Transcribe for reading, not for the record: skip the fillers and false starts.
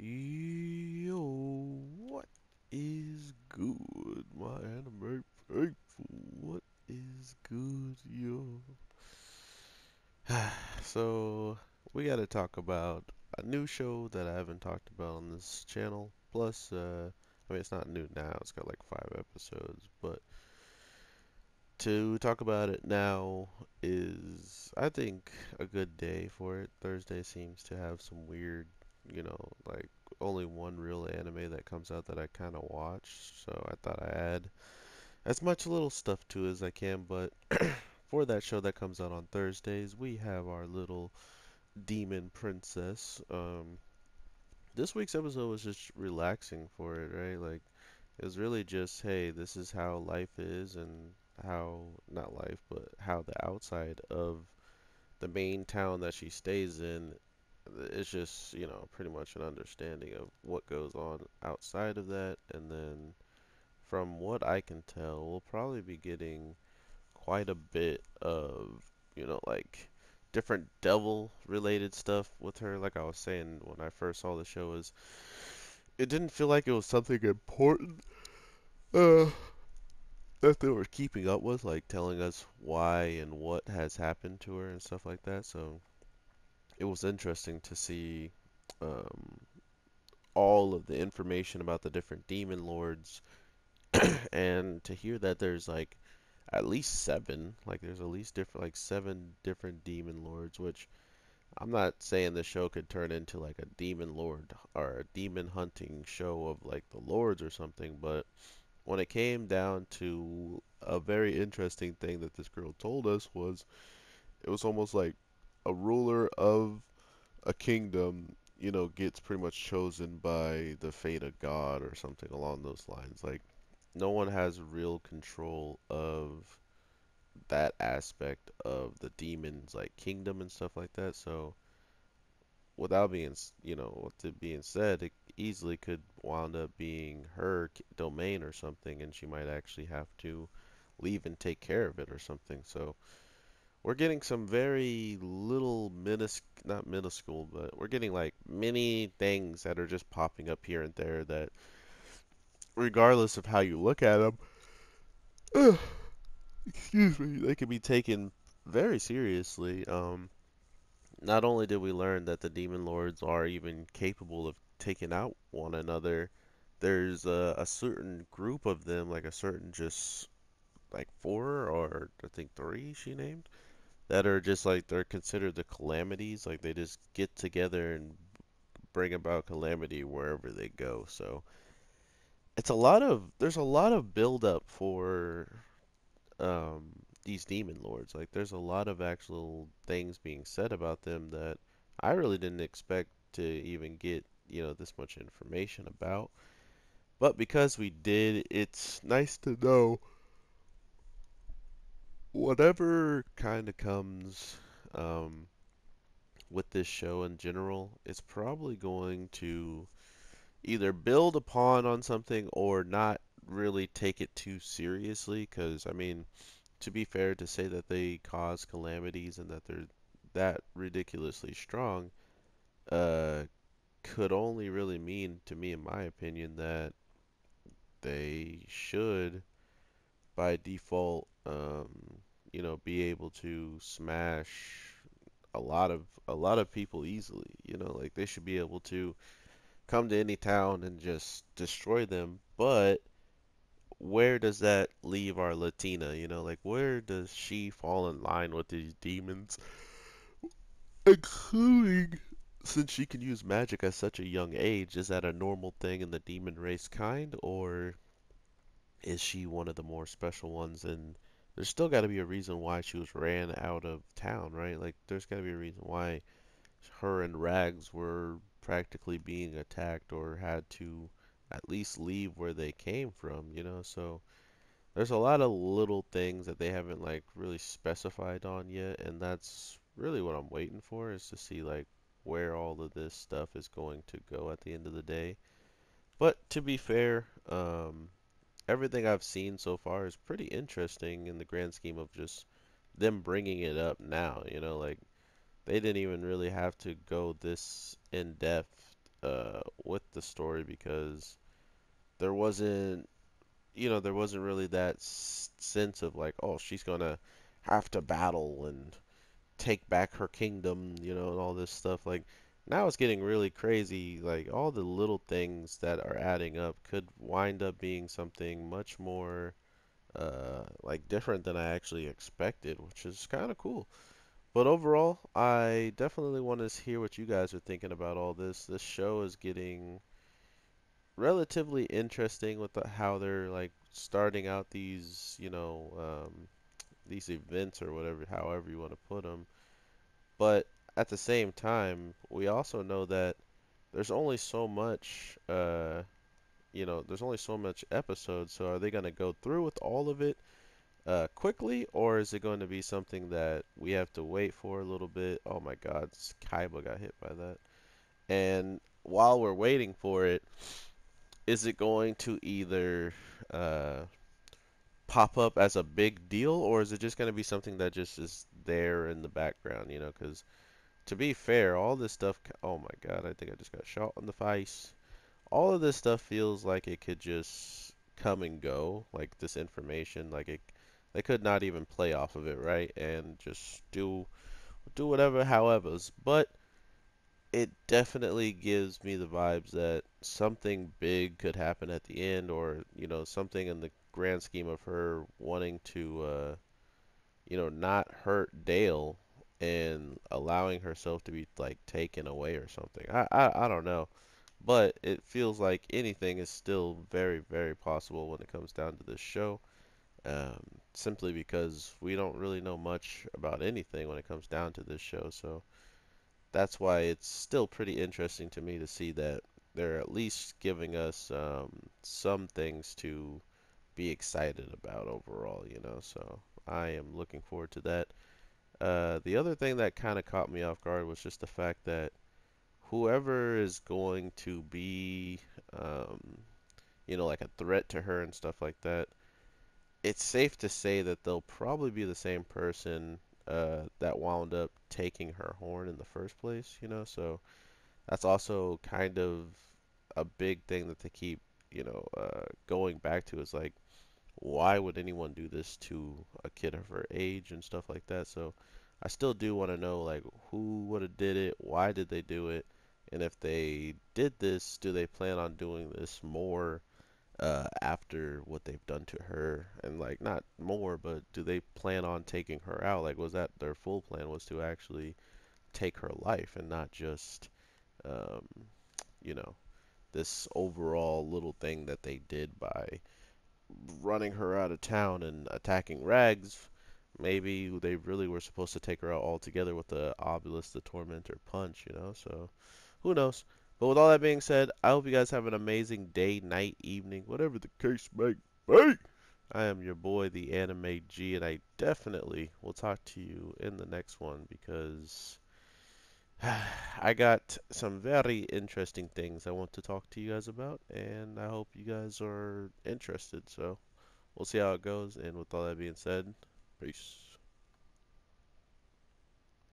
Yo, what is good, my anime faithful? What is good, yo? So, we gotta talk about a new show that I haven't talked about on this channel. Plus, I mean, it's not new now, it's got like 5 episodes, but to talk about it now is, I think, a good day for it. Thursday seems to have some weird, like only one real anime that comes out that I kind of watch, so I thought I add as much little stuff to it as I can. But for that show that comes out on Thursdays, we have our little demon princess. This week's episode was just relaxing for it, right? Like, it was really just, hey, this is how life is, and how, not life, but how the outside of the main town that she stays in, it's just, pretty much an understanding of what goes on outside of that. And then, from what I can tell, we'll probably be getting quite a bit of, like different devil related stuff with her. Like I was saying when I first saw the show, is it didn't feel like it was something important uh, that they were keeping up with, like telling us why and what has happened to her and stuff like that. So it was interesting to see um, all of the information about the different demon lords and to hear that there's like at least seven, like there's at least different like seven different demon lords, which I'm not saying the show could turn into like a demon lord or a demon hunting show of like the lords or something, but when it came down to a very interesting thing that this girl told us was it was almost like a ruler of a kingdom, gets pretty much chosen by the fate of God or something along those lines. Like, no one has real control of that aspect of the demons, like kingdom and stuff like that. So, without being, with it being said, it easily could wound up being her domain or something, and she might actually have to leave and take care of it or something. So, we're getting some very little not minuscule, but we're getting like many things that are just popping up here and there that, regardless of how you look at them, excuse me, they can be taken very seriously. Not only did we learn that the demon lords are even capable of taking out one another, there's a certain group of them, like a certain just like four or I think three she named that are just like they're considered the calamities. Like they just get together and bring about calamity wherever they go. So there's a lot of build up for um, these demon lords. Like there's a lot of actual things being said about them that I really didn't expect to even get this much information about. But because we did, it's nice to know whatever kind of comes um, with this show in general, it's probably going to either build upon on something or not really take it too seriously. Because, I mean, to be fair, to say that they cause calamities and that they're that ridiculously strong, uh, could only really mean, to me, in my opinion, that they should, by default, be able to smash a lot of people easily. Like they should be able to come to any town and just destroy them. But where does that leave our Latina? Like where does she fall in line with these demons? Including since she can use magic at such a young age, is that a normal thing in the demon race kind, or is she one of the more special ones? And there's still got to be a reason why she was ran out of town, right? Like there's got to be a reason why her and Rags were practically being attacked or had to at least leave where they came from. So there's a lot of little things that they haven't like really specified on yet, and that's really what I'm waiting for is to see like where all of this stuff is going to go at the end of the day. But to be fair, everything I've seen so far is pretty interesting in the grand scheme of just them bringing it up now. Like they didn't even really have to go this in depth with the story because there wasn't, there wasn't really that sense of like, oh, she's gonna have to battle and take back her kingdom, and all this stuff. Like now it's getting really crazy. Like all the little things that are adding up could wind up being something much more like different than I actually expected, which is kind of cool. But overall, I definitely want to hear what you guys are thinking about all this. This show is getting relatively interesting with how they're like starting out these, these events or whatever, however you want to put them. But at the same time, we also know that there's only so much, there's only so much episodes. So are they going to go through with all of it quickly, or is it going to be something that we have to wait for a little bit? Oh my God, Kaiba got hit by that. And while we're waiting for it, is it going to either uh, pop up as a big deal, or is it just going to be something that just is there in the background? Because to be fair, all this stuff. Oh my God, I think I just got shot in the face. All of this stuff feels like it could just come and go, like this information, like they could not even play off of it, right? And just do whatever, however's. But it definitely gives me the vibes that something big could happen at the end, or something in the grand scheme of her wanting to, not hurt Dale and allowing herself to be like taken away or something. I don't know, but it feels like anything is still very, very possible when it comes down to this show. Um, Simply because we don't really know much about anything when it comes down to this show, so that's why it's still pretty interesting to me to see that they're at least giving us some things to be excited about overall, So I am looking forward to that. The other thing that kind of caught me off guard was just the fact that whoever is going to be, um, like a threat to her and stuff like that, it's safe to say that they'll probably be the same person that wound up taking her horn in the first place, So that's also kind of a big thing that they keep, going back to is like, why would anyone do this to a kid of her age and stuff like that? So I still do want to know like who would have did it, why did they do it, and if they did this, do they plan on doing this more after what they've done to her? And like not more, but do they plan on taking her out? Like was that their full plan was to actually take her life and not just um, you know, this overall little thing that they did by running her out of town and attacking Rags. Maybe they really were supposed to take her out altogether with the Obelisk, the Tormentor punch, So who knows? But with all that being said, I hope you guys have an amazing day, night, evening, whatever the case may be. I am your boy, the Anime G, and I definitely will talk to you in the next one because I got some very interesting things I want to talk to you guys about, and I hope you guys are interested. So we'll see how it goes. And with all that being said, peace.